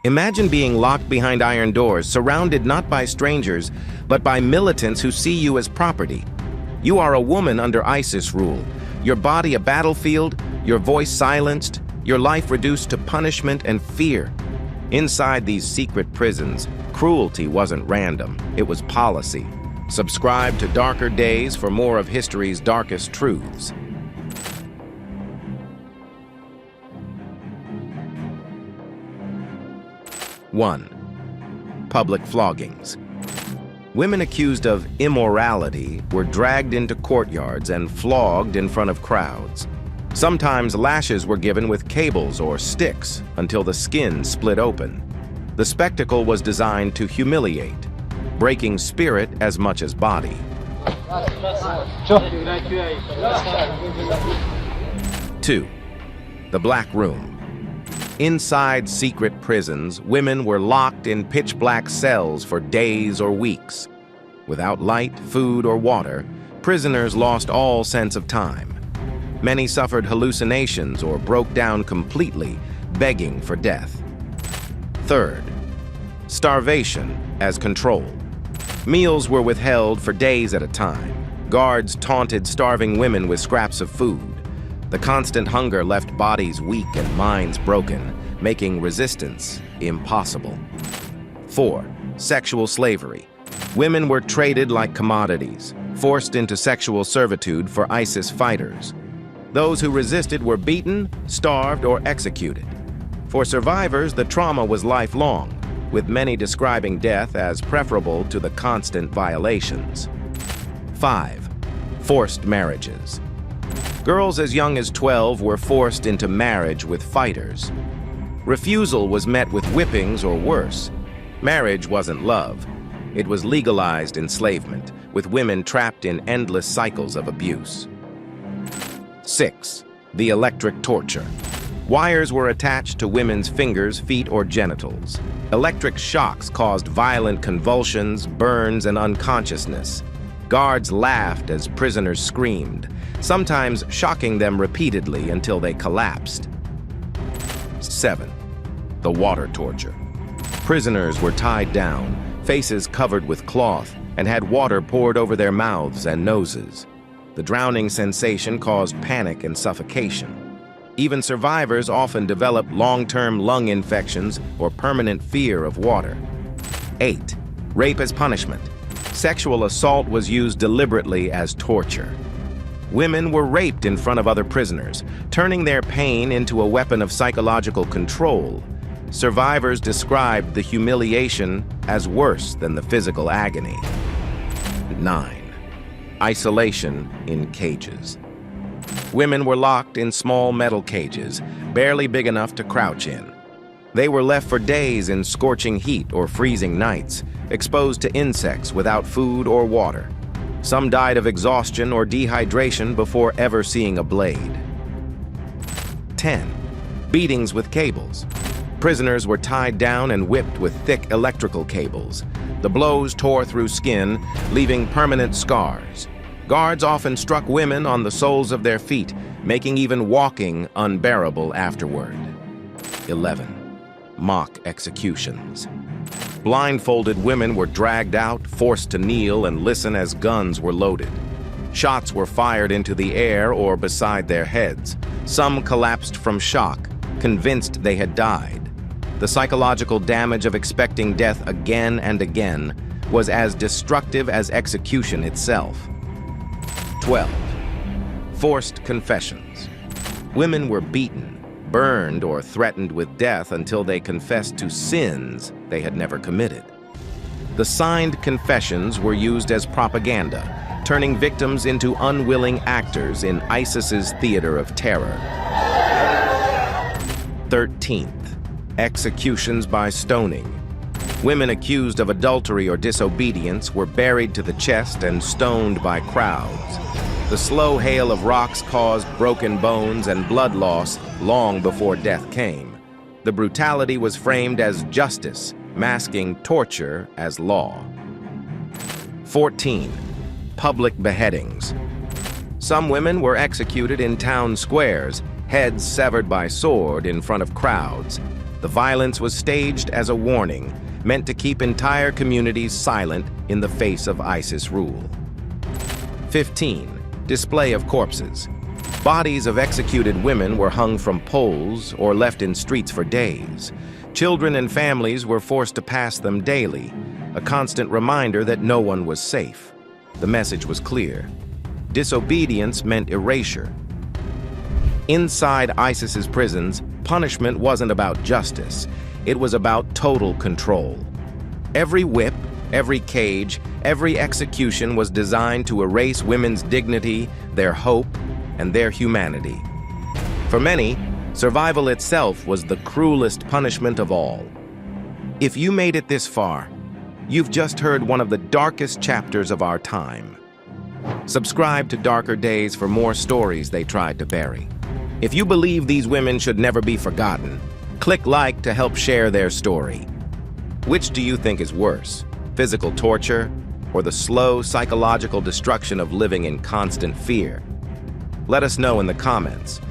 Imagine being locked behind iron doors, surrounded not by strangers, but by militants who see you as property. You are a woman under ISIS rule, your body a battlefield, your voice silenced, your life reduced to punishment and fear. Inside these secret prisons, cruelty wasn't random, it was policy. Subscribe to Darker Days for more of history's darkest truths. One, public floggings. Women accused of immorality were dragged into courtyards and flogged in front of crowds. Sometimes lashes were given with cables or sticks until the skin split open. The spectacle was designed to humiliate, breaking spirit as much as body. 2. The Black Room. Inside secret prisons, women were locked in pitch-black cells for days or weeks. Without light, food, or water, prisoners lost all sense of time. Many suffered hallucinations or broke down completely, begging for death. 3rd, starvation as control. Meals were withheld for days at a time. Guards taunted starving women with scraps of food. The constant hunger left bodies weak and minds broken, making resistance impossible. 4. Sexual slavery. Women were traded like commodities, forced into sexual servitude for ISIS fighters. Those who resisted were beaten, starved, or executed. For survivors, the trauma was lifelong, with many describing death as preferable to the constant violations. 5. Forced marriages. Girls as young as 12 were forced into marriage with fighters. Refusal was met with whippings or worse. Marriage wasn't love. It was legalized enslavement, with women trapped in endless cycles of abuse. 6. The electric torture. Wires were attached to women's fingers, feet, or genitals. Electric shocks caused violent convulsions, burns, and unconsciousness. Guards laughed as prisoners screamed, sometimes shocking them repeatedly until they collapsed. 7. The water torture. Prisoners were tied down, faces covered with cloth, and had water poured over their mouths and noses. The drowning sensation caused panic and suffocation. Even survivors often developed long-term lung infections or permanent fear of water. 8. Rape as punishment. Sexual assault was used deliberately as torture. Women were raped in front of other prisoners, turning their pain into a weapon of psychological control. Survivors described the humiliation as worse than the physical agony. 9. Isolation in cages. Women were locked in small metal cages, barely big enough to crouch in. They were left for days in scorching heat or freezing nights, exposed to insects without food or water. Some died of exhaustion or dehydration before ever seeing a blade. 10. Beatings with cables. Prisoners were tied down and whipped with thick electrical cables. The blows tore through skin, leaving permanent scars. Guards often struck women on the soles of their feet, making even walking unbearable afterward. 11. Mock executions. Blindfolded women were dragged out, forced to kneel and listen as guns were loaded. Shots were fired into the air or beside their heads. Some collapsed from shock, convinced they had died. The psychological damage of expecting death again and again was as destructive as execution itself. 12. Forced confessions. Women were beaten, burned, or threatened with death until they confessed to sins they had never committed. The signed confessions were used as propaganda, turning victims into unwilling actors in ISIS's theater of terror. 13th. Executions by stoning. Women accused of adultery or disobedience were buried to the chest and stoned by crowds. The slow hail of rocks caused broken bones and blood loss long before death came. The brutality was framed as justice, masking torture as law. 14. Public beheadings. Some women were executed in town squares, heads severed by sword in front of crowds. The violence was staged as a warning, meant to keep entire communities silent in the face of ISIS rule. 15. Display of corpses. Bodies of executed women were hung from poles or left in streets for days. Children and families were forced to pass them daily, a constant reminder that no one was safe. The message was clear. Disobedience meant erasure. Inside ISIS's prisons, punishment wasn't about justice. It was about total control. Every whip, every cage, every execution was designed to erase women's dignity, their hope, and their humanity. For many, survival itself was the cruelest punishment of all. If you made it this far, you've just heard one of the darkest chapters of our time. Subscribe to Darker Days for more stories they tried to bury. If you believe these women should never be forgotten, click like to help share their story. Which do you think is worse, physical torture or the slow psychological destruction of living in constant fear? Let us know in the comments.